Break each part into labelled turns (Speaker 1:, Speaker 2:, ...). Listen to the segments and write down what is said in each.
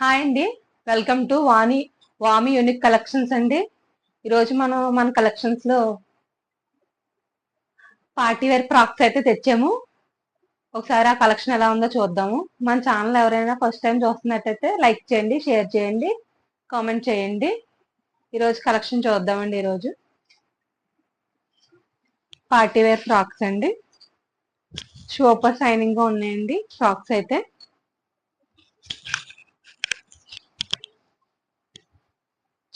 Speaker 1: Hi అండి. Welcome to వామి unique collections అండి. ఈరోజు మన కలెక్షన్స్ లో పార్టీ వేర్ ఫ్రాక్స్ అయితే తెచ్చాము. ఒకసారి ఆ కలెక్షన్ ఎలా ఉందో చూద్దాము. మన ఛానల్ ఎవరైనా ఫస్ట్ టైం చూస్తున్నట్టయితే లైక్ చేయండి, షేర్ చేయండి, కామెంట్ చేయండి. ఈరోజు కలెక్షన్ చూద్దామండి. ఈరోజు పార్టీ వేర్ ఫ్రాక్స్ అండి. సూపర్ షైనింగ్ గా ఉన్నాయండి ఫ్రాక్స్ అయితే.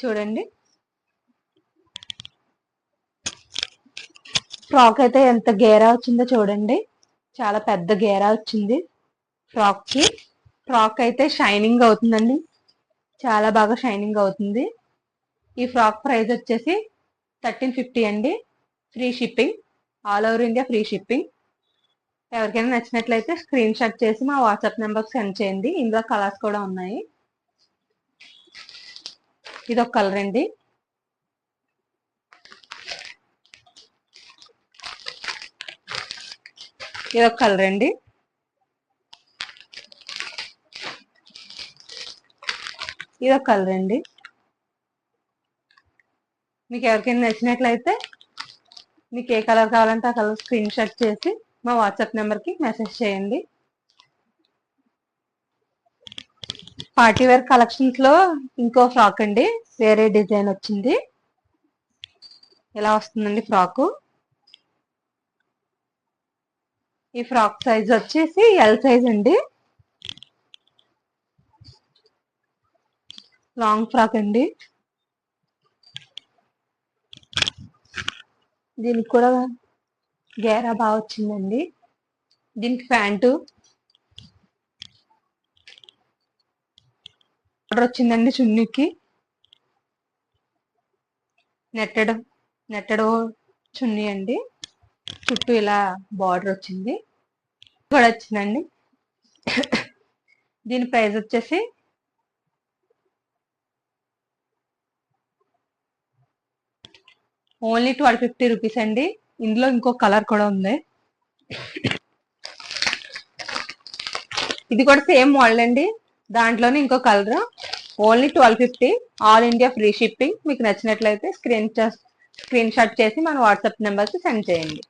Speaker 1: చూడండి, ఫ్రాక్ అయితే ఎంత గేరా వచ్చిందో చూడండి. చాలా పెద్ద గేరా వచ్చింది ఫ్రాక్ కి. ఫ్రాక్ అయితే షైనింగ్ అవుతుందండి, చాలా బాగా షైనింగ్ అవుతుంది. ఈ ఫ్రాక్ ప్రైస్ వచ్చేసి 1350 అండి. Free shipping, all over India free shipping. ఎవరికైనా నచ్చినట్లయితే స్క్రీన్ షాట్ చేసి మా వాట్సాప్ నెంబర్కి సెండ్ చేయండి. ఇందులో కలర్స్ కూడా ఉన్నాయి. ఇది ఒక కలర్ అండి. ఇది ఒక కలర్ అండి. ఇది ఒక కలర్ అండి. మీకు ఎవరికైనా నచ్చినట్లయితే మీకు ఏ కలర్ కావాలంటే ఆ కలర్ స్క్రీన్ షాట్ చేసి మా వాట్సాప్ నెంబర్కి మెసేజ్ చేయండి. పార్టీ వేర్ కలెక్షన్స్ లో ఇంకో ఫ్రాక్ అండి. వేరే డిజైన్ వచ్చింది. ఇలా వస్తుందండి ఫ్రాకు. ఈ ఫ్రాక్ సైజ్ వచ్చేసి ఎల్ సైజ్ అండి. లాంగ్ ఫ్రాక్ అండి. దీనికి కూడా గేరా బాగా వచ్చిందండి. దీనికి ప్యాంటు ఆర్డర్ వచ్చిందండి. చున్నీకి నెట్టెడ్ చున్నీ అండి. చుట్టూ ఇలా బార్డర్ వచ్చింది కూడా వచ్చిందండి. దీని ప్రైస్ వచ్చేసి ఓన్లీ 1250 రూపీస్ అండి. ఇందులో ఇంకో కలర్ కూడా ఉంది. ఇది కూడా సేమ్ మోడల్ అండి. దాంట్లోనే ఇంకో colour. Only 1250, all India free shipping. మీకు నచ్చినట్లయితే స్క్రీన్ షాట్ చేసి మన వాట్సాప్ నెంబర్కి సెండ్ చేయండి.